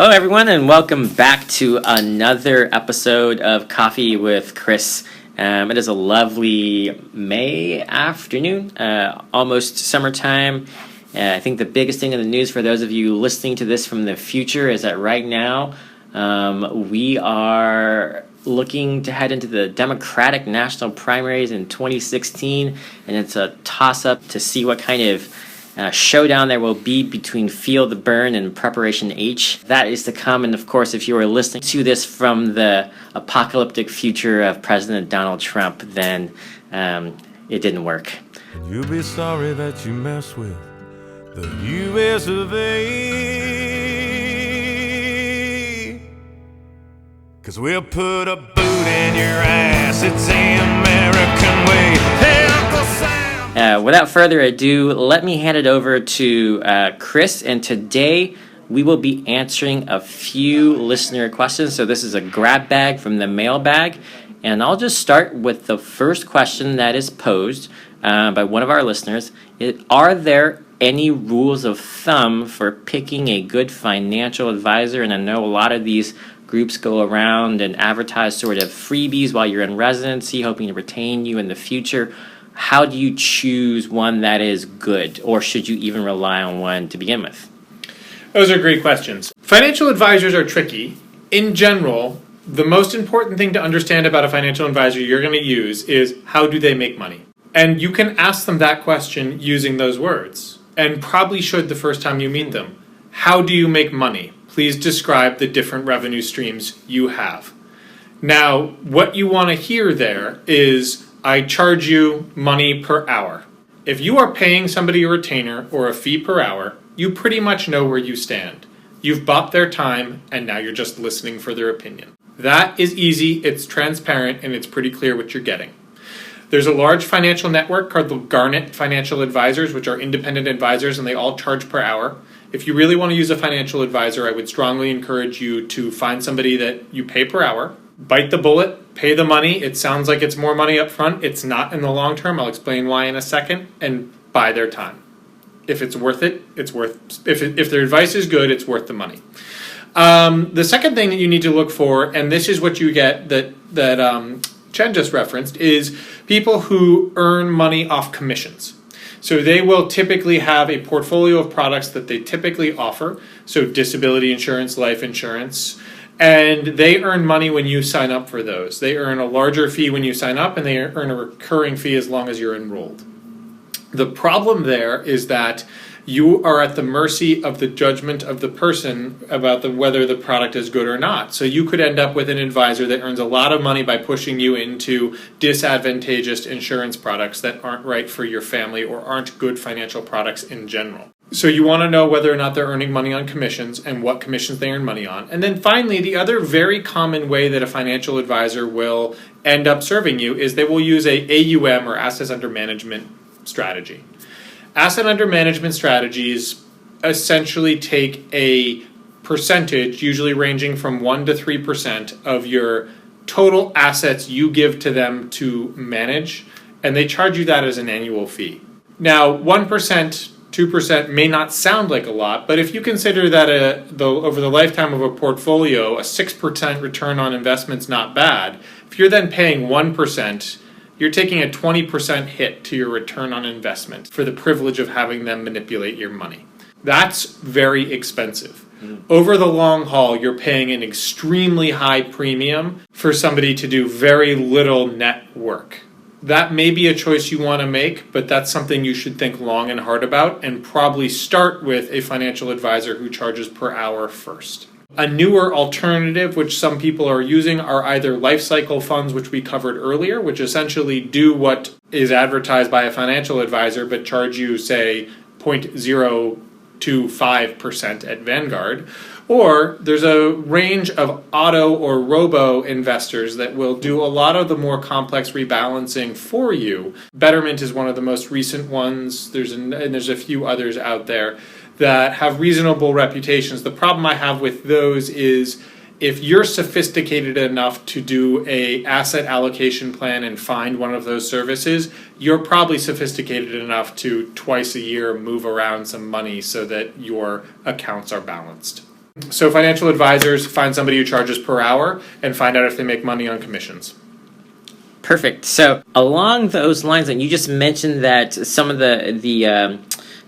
Hello, everyone, and welcome back to another episode of Coffee with Chris. It is a lovely May afternoon, almost summertime. I think the biggest thing in the news for those of you listening to this from the future is that right now we are looking to head into the Democratic national primaries in 2016, and it's a toss-up to see what kind of showdown there will be between Feel the Burn and Preparation H. That is to come, and of course, if you are listening to this from the apocalyptic future of President Donald Trump, then it didn't work. You'll be sorry that you mess with the U.S. of A. 'Cause we'll put a boot in your ass, it's the American way. Hey, Uncle Sam! Without further ado, let me hand it over to Chris, and today we will be answering a few listener questions. So this is a grab bag from the mailbag, and I'll just start with the first question that is posed by one of our listeners. Are there any rules of thumb for picking a good financial advisor? And I know a lot of these groups go around and advertise sort of freebies while you're in residency, hoping to retain you in the future. How do you choose one that is good, or should you even rely on one to begin with? Those are great questions. Financial advisors are tricky. In general, the most important thing to understand about a financial advisor you're going to use is how do they make money? And you can ask them that question using those words, and probably should the first time you meet them. How do you make money? Please describe the different revenue streams you have. Now, what you want to hear there is, I charge you money per hour. If you are paying somebody a retainer or a fee per hour, you pretty much know where you stand. You've bought their time, and now you're just listening for their opinion. That is easy, it's transparent, and it's pretty clear what you're getting. There's a large financial network called the Garnet Financial Advisors, which are independent advisors, and they all charge per hour. If you really want to use a financial advisor, I would strongly encourage you to find somebody that you pay per hour. Bite the bullet, pay the money. It sounds like it's more money up front. It's not in the long term. I'll explain why in a second. And buy their time. If it's worth it, it's worth. If their advice is good, it's worth the money. The second thing that you need to look for, and this is what you get that Chen just referenced, is people who earn money off commissions. So they will typically have a portfolio of products that they typically offer. So disability insurance, life insurance. And they earn money when you sign up for those. They earn a larger fee when you sign up, and they earn a recurring fee as long as you're enrolled. The problem there is that you are at the mercy of the judgment of the person about whether the product is good or not. So you could end up with an advisor that earns a lot of money by pushing you into disadvantageous insurance products that aren't right for your family or aren't good financial products in general. So you want to know whether or not they're earning money on commissions and what commissions they earn money on. And then finally, the other very common way that a financial advisor will end up serving you is they will use a AUM, or assets under management, strategy. Asset under management strategies essentially take a percentage, usually ranging from 1% to 3% of your total assets you give to them to manage, and they charge you that as an annual fee. Now, 1%, 2% may not sound like a lot, but if you consider that over the lifetime of a portfolio, a 6% return on investment's not bad. If you're then paying 1%, you're taking a 20% hit to your return on investment for the privilege of having them manipulate your money. That's very expensive. Over the long haul, you're paying an extremely high premium for somebody to do very little net work. That may be a choice you want to make, but that's something you should think long and hard about, and probably start with a financial advisor who charges per hour first. A newer alternative, which some people are using, are either life cycle funds, which we covered earlier, which essentially do what is advertised by a financial advisor, but charge you, say, 0.025% at Vanguard. Or there's a range of auto or robo investors that will do a lot of the more complex rebalancing for you. Betterment is one of the most recent ones. There's a few others out there that have reasonable reputations. The problem I have with those is if you're sophisticated enough to do a asset allocation plan and find one of those services, you're probably sophisticated enough to twice a year move around some money so that your accounts are balanced. So financial advisors find somebody who charges per hour and find out if they make money on commissions. Perfect. So along those lines, and you just mentioned that some of the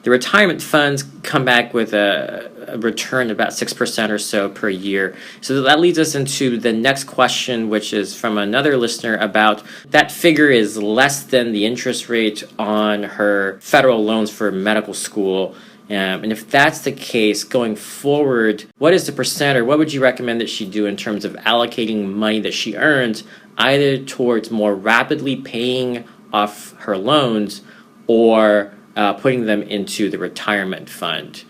retirement funds come back with a return of about 6% or so per year. So that leads us into the next question, which is from another listener about that figure is less than the interest rate on her federal loans for medical school. And if that's the case, going forward, what is the percent, or what would you recommend that she do in terms of allocating money that she earns either towards more rapidly paying off her loans or putting them into the retirement fund?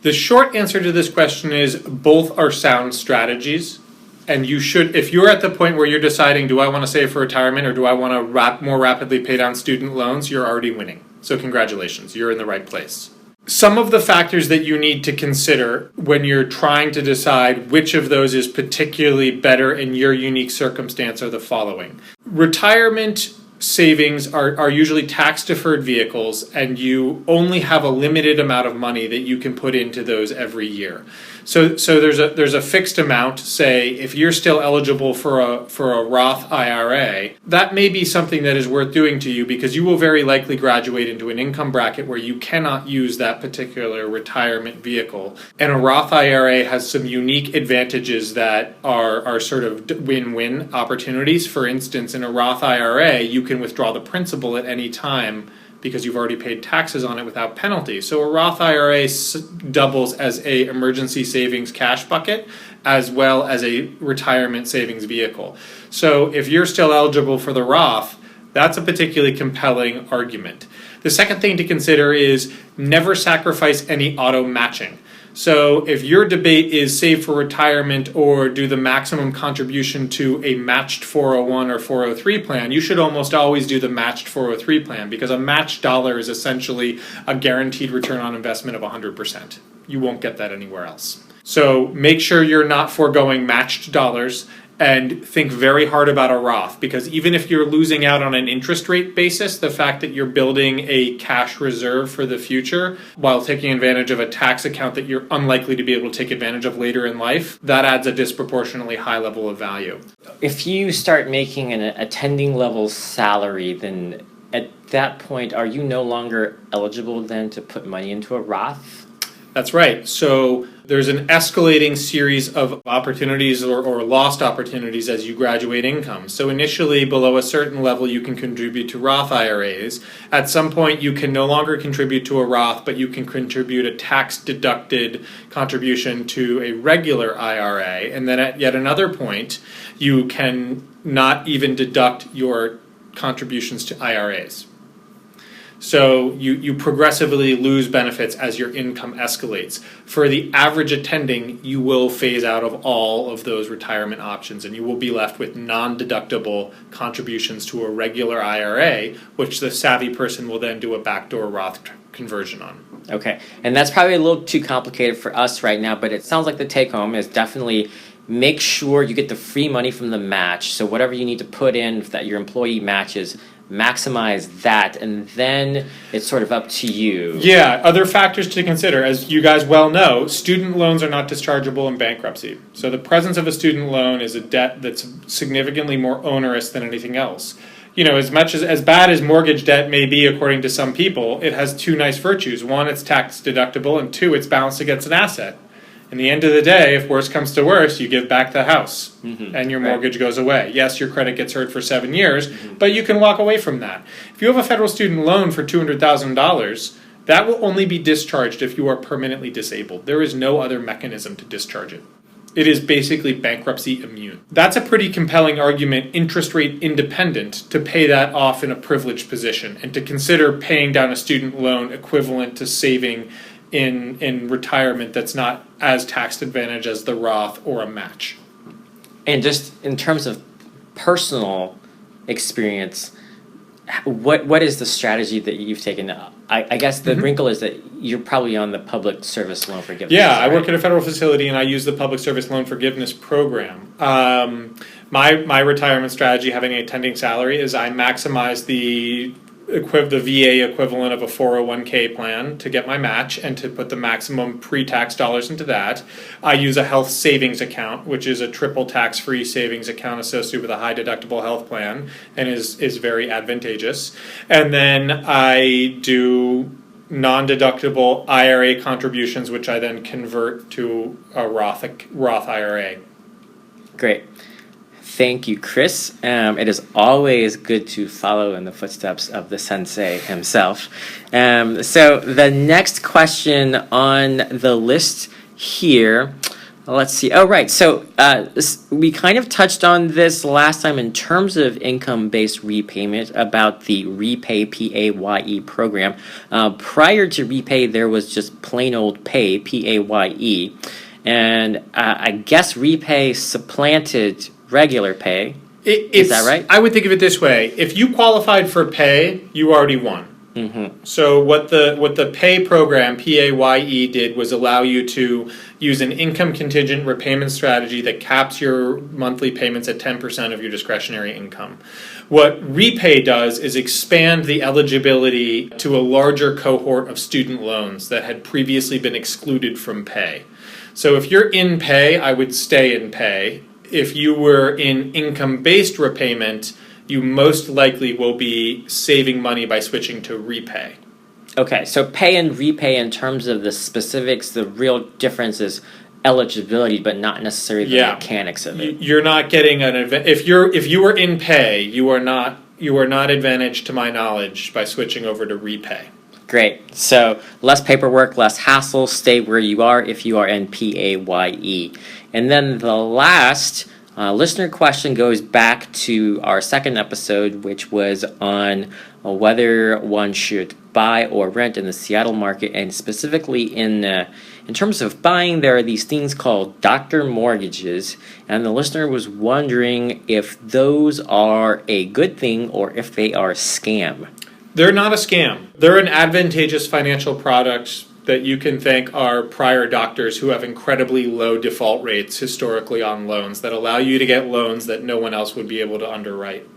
The short answer to this question is both are sound strategies. And you should, if you're at the point where you're deciding, do I want to save for retirement or do I want to more rapidly pay down student loans, you're already winning. So congratulations, you're in the right place. Some of the factors that you need to consider when you're trying to decide which of those is particularly better in your unique circumstance are the following. Retirement savings are usually tax-deferred vehicles, and you only have a limited amount of money that you can put into those every year. So there's a fixed amount. Say if you're still eligible for a Roth IRA, that may be something that is worth doing to you because you will very likely graduate into an income bracket where you cannot use that particular retirement vehicle. And a Roth IRA has some unique advantages that are sort of win-win opportunities. For instance, in a Roth IRA, you can withdraw the principal at any time because you've already paid taxes on it without penalty. So a Roth IRA doubles as a emergency savings cash bucket as well as a retirement savings vehicle. So if you're still eligible for the Roth, that's a particularly compelling argument. The second thing to consider is never sacrifice any auto matching. So if your debate is save for retirement or do the maximum contribution to a matched 401 or 403 plan, you should almost always do the matched 403 plan because a matched dollar is essentially a guaranteed return on investment of 100%. You won't get that anywhere else. So make sure you're not foregoing matched dollars and think very hard about a Roth because even if you're losing out on an interest rate basis, the fact that you're building a cash reserve for the future while taking advantage of a tax account that you're unlikely to be able to take advantage of later in life, that adds a disproportionately high level of value. If you start making an attending level salary, then at that point, are you no longer eligible then to put money into a Roth? That's right. So there's an escalating series of opportunities or lost opportunities as you graduate income. So initially, below a certain level, you can contribute to Roth IRAs. At some point, you can no longer contribute to a Roth, but you can contribute a tax-deducted contribution to a regular IRA. And then at yet another point, you can not even deduct your contributions to IRAs. So you progressively lose benefits as your income escalates. For the average attending, you will phase out of all of those retirement options and you will be left with non-deductible contributions to a regular IRA, which the savvy person will then do a backdoor Roth conversion on. Okay, and that's probably a little too complicated for us right now, but it sounds like the take home is definitely make sure you get the free money from the match. So whatever you need to put in that your employee matches, maximize that, and then it's sort of up to you. Yeah, other factors to consider. As you guys well know, student loans are not dischargeable in bankruptcy. So the presence of a student loan is a debt that's significantly more onerous than anything else. You know, as bad as mortgage debt may be according to some people, it has two nice virtues. One, it's tax deductible, and two, it's balanced against an asset. In the end of the day, if worse comes to worse, you give back the house and your mortgage goes away. Yes, your credit gets hurt for 7 years, but you can walk away from that. If you have a federal student loan for $200,000, that will only be discharged if you are permanently disabled. There is no other mechanism to discharge it. It is basically bankruptcy immune. That's a pretty compelling argument, interest rate independent, to pay that off in a privileged position and to consider paying down a student loan equivalent to saving in retirement that's not as tax advantage as the Roth or a match. And just in terms of personal experience, what is the strategy that you've taken? I guess the wrinkle is that you're probably on the public service loan forgiveness. Yeah, I work at a federal facility and I use the public service loan forgiveness program. My retirement strategy, having an attending salary, is I maximize the the VA equivalent of a 401k plan to get my match and to put the maximum pre-tax dollars into that. I use a health savings account, which is a triple tax-free savings account associated with a high deductible health plan and is very advantageous. And then I do non-deductible IRA contributions, which I then convert to a Roth IRA. Great. Thank you, Chris. It is always good to follow in the footsteps of the sensei himself. So the next question on the list here, let's see. Oh, right. So we kind of touched on this last time in terms of income-based repayment about the Repay, P-A-Y-E program. Prior to Repay, there was just plain old Pay, P-A-Y-E. And I guess Repay supplanted regular Pay. Is that right? I would think of it this way. If you qualified for Pay, you already won. Mm-hmm. So what the Pay program, P-A-Y-E, did was allow you to use an income contingent repayment strategy that caps your monthly payments at 10% of your discretionary income. What Repay does is expand the eligibility to a larger cohort of student loans that had previously been excluded from Pay. So if you're in Pay, I would stay in Pay. If you were in income-based repayment, you most likely will be saving money by switching to Repay. Okay, so Pay and Repay in terms of the specifics, the real difference is eligibility, but not necessarily the mechanics of it. You're not getting an if you were in Pay, you are not advantaged to my knowledge by switching over to Repay. Great. So less paperwork, less hassle. Stay where you are if you are in PAYE. And then the last listener question goes back to our second episode, which was on whether one should buy or rent in the Seattle market, and specifically in terms of buying, there are these things called doctor mortgages, and the listener was wondering if those are a good thing or if they are a scam. They're not a scam. They're an advantageous financial product that you can thank our prior doctors who have incredibly low default rates historically on loans that allow you to get loans that no one else would be able to underwrite.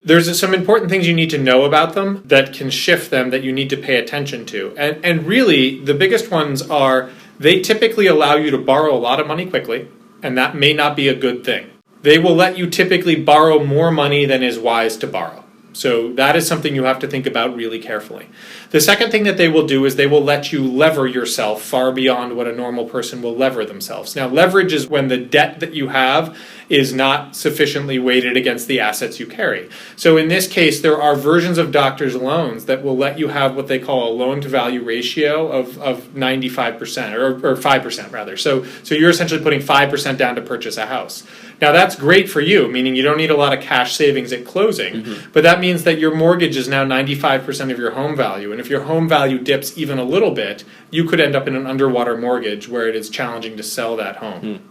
There's some important things you need to know about them that can shift them that you need to pay attention to. And really, the biggest ones are they typically allow you to borrow a lot of money quickly, and that may not be a good thing. They will let you typically borrow more money than is wise to borrow. So that is something you have to think about really carefully. The second thing that they will do is they will let you lever yourself far beyond what a normal person will lever themselves. Now, leverage is when the debt that you have is not sufficiently weighted against the assets you carry. So in this case, there are versions of doctors' loans that will let you have what they call a loan-to-value ratio of 95%, or 5% rather. So you're essentially putting 5% down to purchase a house. Now, that's great for you, meaning you don't need a lot of cash savings at closing, but that means that your mortgage is now 95% of your home value. And if your home value dips even a little bit, you could end up in an underwater mortgage where it is challenging to sell that home.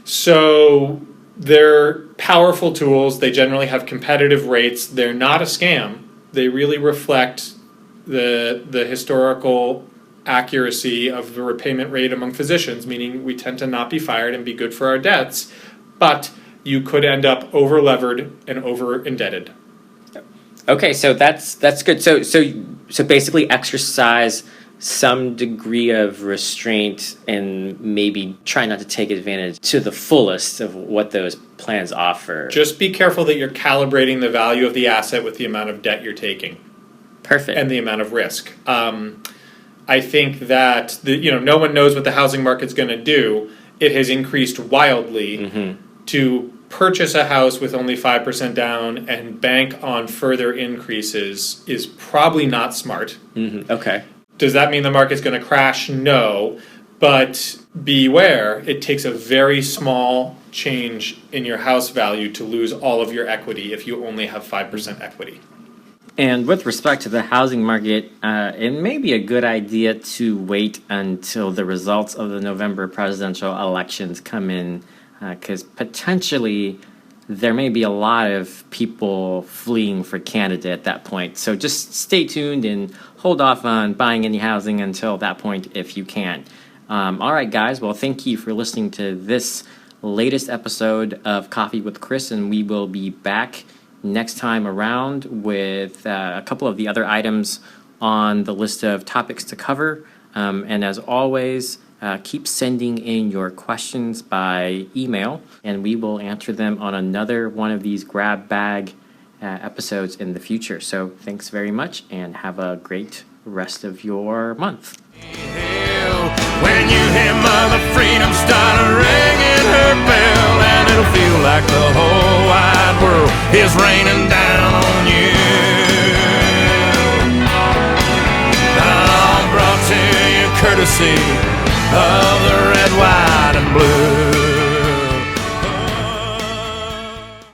So they're powerful tools. They generally have competitive rates. They're not a scam. They really reflect the historical accuracy of the repayment rate among physicians, meaning we tend to not be fired and be good for our debts, but you could end up over-levered and over-indebted. Okay, so that's good. So basically exercise some degree of restraint and maybe try not to take advantage to the fullest of what those plans offer. Just be careful that you're calibrating the value of the asset with the amount of debt you're taking. Perfect. And the amount of risk. I think that no one knows what the housing market's going to do. It has increased wildly. To purchase a house with only 5% down and bank on further increases is probably not smart. Okay. Does that mean the market's going to crash? No. But beware, it takes a very small change in your house value to lose all of your equity if you only have 5% equity. And with respect to the housing market, it may be a good idea to wait until the results of the November presidential elections come in, because potentially there may be a lot of people fleeing for Canada at that point. So just stay tuned and hold off on buying any housing until that point if you can. All right, guys. Well, thank you for listening to this latest episode of Coffee with Chris, and we will be back next time around with a couple of the other items on the list of topics to cover. And as always, keep sending in your questions by email, and we will answer them on another one of these grab bag episodes in the future. So thanks very much, and have a great rest of your month. When you hear Mother Freedom start ringing her bell, and it'll feel like the whole wide world is raining down on you. All brought to you courtesy of the red, white, and blue.